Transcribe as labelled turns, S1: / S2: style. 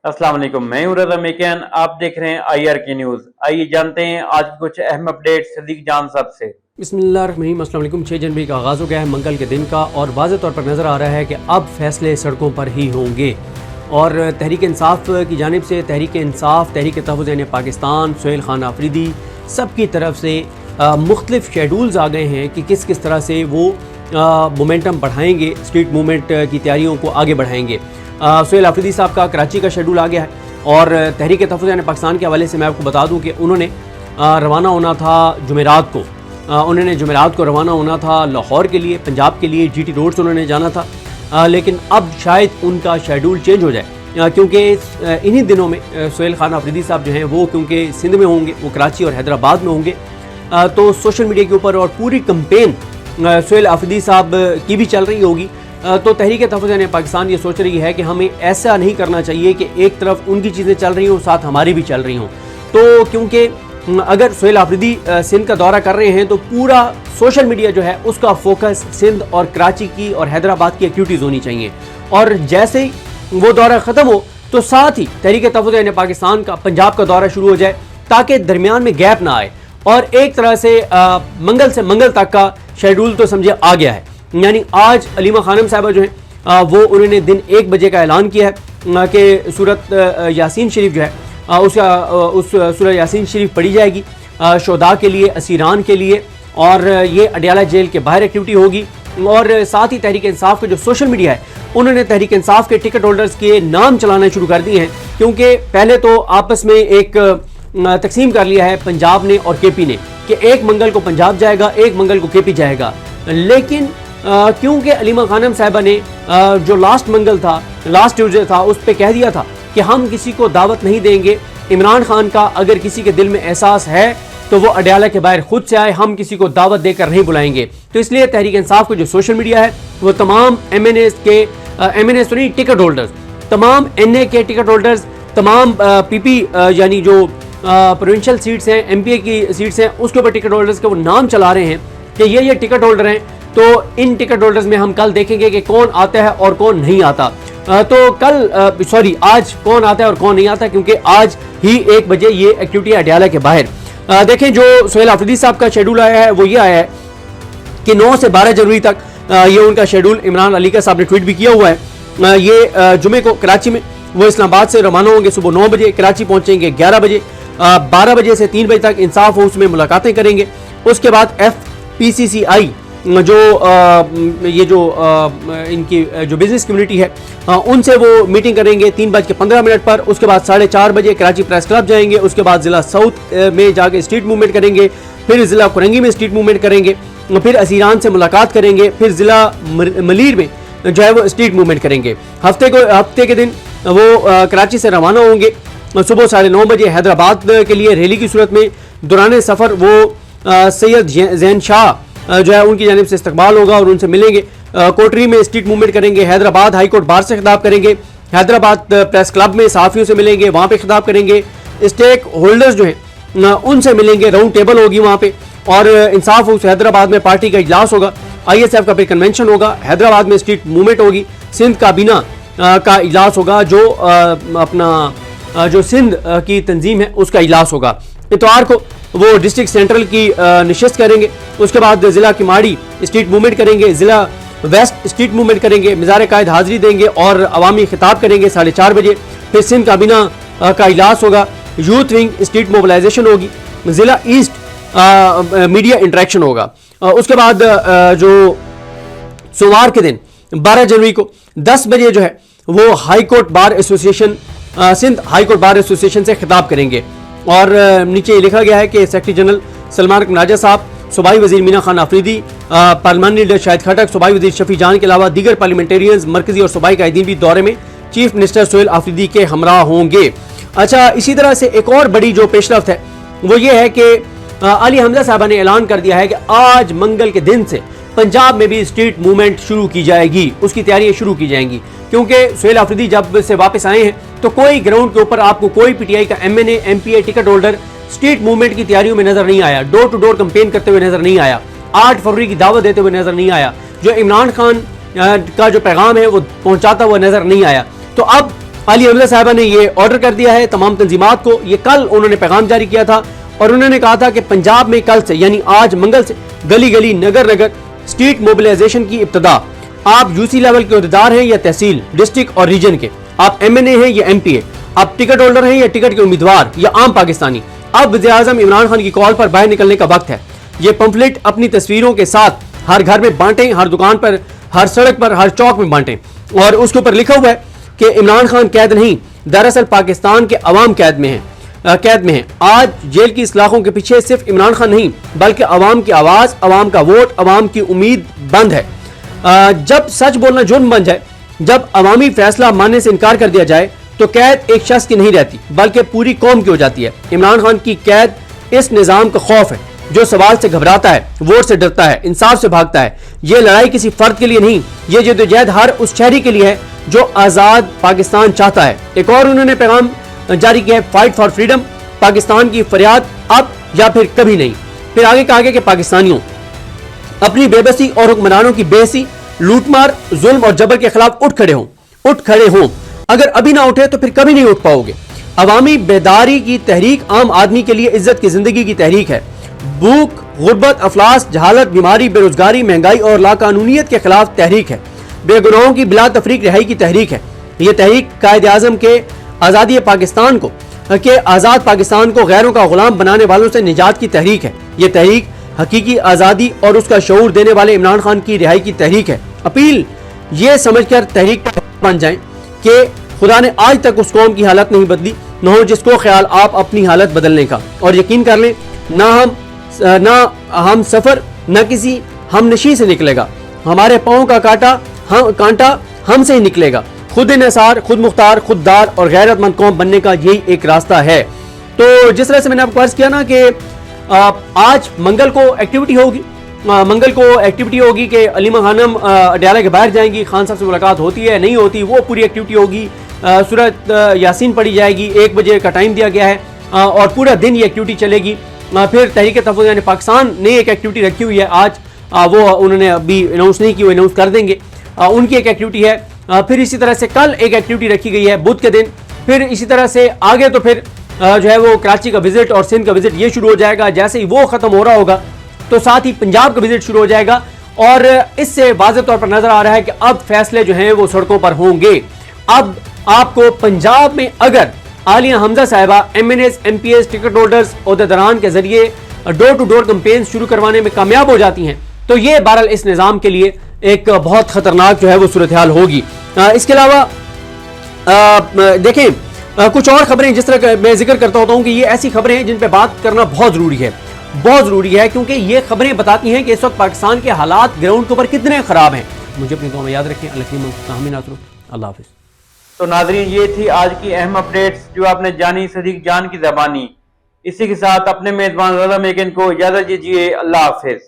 S1: अस्सलाम वालेकुम, मैं हूं रज़ा मेकियान। आप देख रहे हैं IR की न्यूज़। आइए जानते हैं आज की कुछ अहम अपडेट सदीक जान साहब से।
S2: बिस्मिल्लाहिर्रहमानिर्रहीम। अस्सलाम वालेकुम। 6 जनवरी का आगाज़ हो गया है मंगल के दिन का, और वाज़ेह तौर पर नज़र आ रहा है कि अब फैसले सड़कों पर ही होंगे। और तहरीक इंसाफ की जानिब से तहरीक इंसाफ, तहरीक तहफ़्फ़ुज़ पाकिस्तान, सुहेल खान आफरीदी, सब की तरफ से मुख्तलिफ शेड्यूल्स आ गए हैं कि किस किस तरह से वो मोमेंटम बढ़ाएंगे, स्ट्रीट मूवमेंट की तैयारियों को आगे बढ़ाएंगे। सुहेल आफरीदी साहब का कराची का शेड्यूल आ गया है, और तहरीक तहफ़्फ़ुज़ पाकिस्तान के हवाले से मैं आपको बता दूं कि उन्होंने रवाना होना था जुमेरात को। उन्होंने जुमेरात को रवाना होना था लाहौर के लिए, पंजाब के लिए, GT रोड से उन्होंने जाना था, लेकिन अब शायद उनका शेड्यूल चेंज हो जाए, क्योंकि इन्हीं दिनों में सुहेल खान आफरीदी साहब जो हैं वो क्योंकि सिंध में होंगे, वो कराची और हैदराबाद में होंगे, तो सोशल मीडिया के ऊपर और पूरी कंपेन सुहेल आफरीदी साहब की भी चल रही होगी। तो तहरीक तहफ़्फ़ुज़ पाकिस्तान ये सोच रही है कि हमें ऐसा नहीं करना चाहिए कि एक तरफ उनकी चीज़ें चल रही हों, साथ हमारी भी चल रही हों। तो क्योंकि अगर सुहेल आफरीदी सिंध का दौरा कर रहे हैं तो पूरा सोशल मीडिया जो है उसका फोकस सिंध और कराची की और हैदराबाद की एक्टिविटीज़ होनी चाहिए, और जैसे ही वो दौरा ख़त्म हो तो साथ ही तहरीक तहफ़्फ़ुज़ पाकिस्तान का पंजाब का दौरा शुरू हो जाए, ताकि दरमियान में गैप ना आए। और एक तरह से मंगल तक का शेड्यूल तो समझे आ गया है। यानी आज अलीमा खानम साहबा जो हैं वो उन्होंने दिन 1 बजे का ऐलान किया है कि सूरत यासीन शरीफ जो है उस सूरत यासीन शरीफ पढ़ी जाएगी शोदा के लिए, असीरान के लिए, और ये अडियाला जेल के बाहर एक्टिविटी होगी। और साथ ही तहरीक इंसाफ के जो सोशल मीडिया है उन्होंने तहरीक इंसाफ के टिकट होल्डर्स के नाम चलाना शुरू कर दिए हैं, क्योंकि पहले तो आपस में एक तकसीम कर लिया है पंजाब ने और KP ने कि एक मंगल को पंजाब जाएगा, एक मंगल को KP जाएगा। लेकिन क्योंकि अलीमा खानम साहिबा ने जो लास्ट मंगल था, लास्ट ट्यूसडे था, उस पर कह दिया था कि हम किसी को दावत नहीं देंगे, इमरान खान का अगर किसी के दिल में एहसास है तो वो अडियाला के बाहर खुद से आए, हम किसी को दावत देकर नहीं बुलाएंगे। तो इसलिए तहरीक इंसाफ का जो सोशल मीडिया है वो तमाम MNA तो नहीं, टिकट होल्डर्स, तमाम NA के टिकट होल्डर्स, तमाम PP यानी जो प्रोविंशियल सीट्स हैं, MPA की सीट्स हैं, उसके ऊपर टिकट होल्डर्स के वो नाम चला रहे हैं कि ये टिकट होल्डर हैं। तो इन टिकट होल्डर्स में हम कल देखेंगे कि कौन आता है और कौन नहीं आता। तो आज कौन आता है और कौन नहीं आता, क्योंकि आज ही 1 बजे ये एक्टिविटी अडियाला के बाहर। देखें जो सुहेल आफरीदी साहब का शेड्यूल आया है वो ये आया है कि 9 से 12 जनवरी तक ये उनका शेड्यूल इमरान अली का साहब ने ट्वीट भी किया हुआ है। ये जुमे को कराची में वो इस्लामाबाद से रवाना होंगे, सुबह 9 बजे कराची पहुंचेंगे 11 बजे, 12 बजे से 3 बजे तक इंसाफ हाउस में मुलाकातें करेंगे। उसके बाद FPCCI इनकी जो बिजनेस कम्युनिटी है उनसे वो मीटिंग करेंगे 3:15 पर। उसके बाद 4:30 बजे कराची प्रेस क्लब जाएंगे, उसके बाद ज़िला साउथ में जाके स्ट्रीट मूवमेंट करेंगे, फिर ज़िला कुरंगी में स्ट्रीट मूवमेंट करेंगे, फिर असीरान से मुलाकात करेंगे, फिर ज़िला मलीर में जो है वो स्ट्रीट मूवमेंट करेंगे। हफ्ते के दिन वो कराची से रवाना होंगे, सुबह 9:30 बजे हैदराबाद के लिए रैली की सूरत में। दौरान सफ़र वो सैयद जैन शाह जो है उनकी जानिब से इस्तकबाल होगा और उनसे मिलेंगे। कोटरी में स्ट्रीट मूवमेंट करेंगे, हैदराबाद हाई कोर्ट बार से खिताब करेंगे, हैदराबाद प्रेस क्लब में सहाफ़ियों से मिलेंगे, वहाँ पे खिताब करेंगे, स्टेक होल्डर्स जो हैं उनसे मिलेंगे, राउंड टेबल होगी वहाँ पे, और इंसाफ हाउस हैदराबाद में पार्टी का इजलास होगा, ISF का फिर कन्वेंशन होगा, हैदराबाद में स्ट्रीट मूवमेंट होगी, सिंध काबीना का इजलास होगा, जो सिंध की तंजीम है उसका इजलास होगा। इतवार को वो डिस्ट्रिक्ट सेंट्रल की नशिस्त करेंगे। उसके बाद ज़िला किमाड़ी स्ट्रीट मूवमेंट करेंगे, ज़िला वेस्ट स्ट्रीट मूवमेंट करेंगे, मिज़ार कायद हाज़िरी देंगे और अवामी खिताब करेंगे 4:30 बजे। फिर सिंध काबीना का इजलास होगा, यूथ विंग स्ट्रीट मोबिलाइजेशन होगी, ज़िला ईस्ट मीडिया इंटरेक्शन होगा। उसके बाद जो सोमवार के दिन 12 जनवरी को 10 बजे जो है वो high court bar association, Sindh high court bar association से खिताब करेंगे। और नीचे लिखा गया है कि सेक्रेटरी जनरल सलमान राजा साहब, सूबाई वजीर मीना खान आफरीदी, पार्लिमानी लीडर शाहिद खटक, सूबाई वजीर शफी जान के अलावा दीगर पार्लियामेंटेरियंस, मरकजी और सूबाई कायदीन भी दौरे में चीफ मिनिस्टर सुहेल आफरीदी के हमरा होंगे। अच्छा, इसी तरह से एक और बड़ी जो पेशरफ्त है वो ये है कि अली हमजा साहबा ने ऐलान कर दिया है कि आज मंगल के दिन से पंजाब में भी स्ट्रीट मूवमेंट शुरू की जाएगी, उसकी तैयारियां शुरू की जाएंगी, क्योंकि सुहेल आफरीदी जब से वापस आए हैं तो कोई ग्राउंड के ऊपर आपको कोई PTI का MNA MPA ticket holder street movement की तैयारियों में नजर नहीं आया, डोर टू डोर कैंपेन करते हुए नजर नहीं आया, 8 फरवरी की दावत देते हुए नजर नहीं आया, जो इमरान खान का जो पैगाम है वो पहुंचाता हुआ नजर नहीं आया। तो अब आलिया हमजा साहिबा ने ये ऑर्डर कर दिया है तमाम तंजीमात को। ये कल उन्होंने पैगाम जारी किया था और उन्होंने कहा था कि पंजाब में कल से यानी आज मंगल से गली गली नगर नगर स्ट्रीट मोबिलाइजेशन की इब्तदा। आप यूसी लेवल के अहदेदार हैं या तहसील, डिस्ट्रिक्ट और रीजन के, आप MNA हैं या MP, आप टिकट होल्डर हैं या टिकट के उम्मीदवार या आम पाकिस्तानी, अब वज़ीर-ए-आज़म इमरान खान की कॉल पर बाहर निकलने का वक्त है। ये पंफलेट अपनी तस्वीरों के साथ हर घर में बांटें, हर दुकान पर, हर सड़क पर, हर चौक में बांटें और उसके ऊपर लिखा हुआ है कि इमरान खान कैद नहीं, दरअसल पाकिस्तान के अवाम कैद में हैं। आज जेल की इस्लाहों के पीछे सिर्फ इमरान खान नहीं बल्कि अवाम की आवाज़, अवाम का वोट, अवाम की उम्मीद बंद है। जब सच बोलना जुर्म बन जाए, जब अवामी फैसला मानने से इनकार कर दिया जाए तो कैद एक शख्स की नहीं रहती बल्कि पूरी कौम की हो जाती है। इमरान खान की कैद इस निज़ाम का खौफ है जो सवाल से घबराता है, वोट से डरता है, इंसाफ से भागता है। ये लड़ाई किसी फर्द के लिए नहीं, ये जद्दोजहद हर उस शहरी के लिए है जो आज़ाद पाकिस्तान चाहता है। एक और उन्होंने पैगाम जारी किया है, फाइट फॉर फ्रीडम, पाकिस्तान की फरियाद अब या फिर कभी नहीं। फिर आगे कहा गया कि पाकिस्तानियों अपनी बेबसी और हुक्मरानों की बेसी, लूटमार, जुल्म और जबर के खिलाफ उठ खड़े हों। अगर अभी ना उठे तो फिर कभी नहीं उठ पाओगे। अवामी बेदारी की तहरीक आम आदमी के लिए इज्जत की जिंदगी की तहरीक है। भूख, गुर्बत, अफलास, जहालत, बीमारी, बेरोजगारी, महंगाई और लाकानूनियत के खिलाफ तहरीक है। बेगुनाहों की बिला तफरीक रिहाई की तहरीक है। यह तहरीक कायद आज़म के आज़ादी पाकिस्तान को आज़ाद पाकिस्तान को गैरों का गुलाम बनाने वालों से निजात की तहरीक है। यह तहरीक हकीकी आज़ादी और उसका शऊर देने वाले इमरान खान की रिहाई की तहरीक है। अपील ये समझकर तहरीक का बन जाएं कि खुदा ने आज तक उस कौम की हालत नहीं बदली, न हो जिसको ख्याल आप अपनी हालत बदलने का। और यकीन कर लें, ना हम सफर न किसी हम नशी से निकलेगा, हमारे पाँव का कांटा हमसे ही निकलेगा। खुद निसार, खुद मुख्तार, खुददार और गैरतमंद कौम बनने का यही एक रास्ता है। तो जिस तरह से मैंने आपको अर्ज किया ना कि आज मंगल को एक्टिविटी होगी कि अलीमा खानम अडयाला के बाहर जाएंगी, खान साहब से मुलाकात होती है नहीं होती, वो पूरी एक्टिविटी होगी। सूरत यासीन पढ़ी जाएगी, 1 बजे का टाइम दिया गया है और पूरा दिन ये एक्टिविटी चलेगी। फिर तहरीक तहफ़्फ़ुज़ यानी पाकिस्तान ने एक एक्टिविटी रखी हुई है आज, वो उन्होंने अभी अनाउंस नहीं की, वो अनाउंस कर देंगे। उनकी एक एक्टिविटी है। फिर इसी तरह से कल एक एक्टिविटी रखी गई है बुध के दिन। फिर इसी तरह से आगे तो फिर जो है वो कराची का विजिट और सिंध का विजिट ये शुरू हो जाएगा। जैसे ही वो खत्म हो रहा होगा तो साथ ही पंजाब का विजिट शुरू हो जाएगा और इससे वाज़ेह तौर पर नजर आ रहा है कि अब फैसले जो हैं वो सड़कों पर होंगे। अब आपको पंजाब में अगर आलिया हमजा साहिबा MNAs, MPs, टिकट होल्डर्स ओहदेदारान के जरिए डोर टू डोर कैंपेन शुरू करवाने में कामयाब हो जाती हैं तो ये बहरहाल इस निज़ाम के लिए एक बहुत खतरनाक जो है वो सूरत हाल होगी। इसके अलावा देखें कुछ और खबरें, जिस तरह मैं जिक्र करता होता हूँ कि ये ऐसी खबरें हैं जिन पे बात करना बहुत ज़रूरी है क्योंकि ये खबरें बताती हैं कि इस वक्त पाकिस्तान के हालात ग्राउंड के ऊपर कितने ख़राब हैं। मुझे अपनी दुआ में याद रखें। अल्लाह हाफ़िज़।
S1: तो नाज़रीन, ये थी आज की अहम अपडेट्स जो आपने जानी सदीक जान की ज़बानी। इसी के साथ अपने मेज़बान रज़ा मेकिन को इजाज़त दीजिए। अल्लाह हाफ़िज़।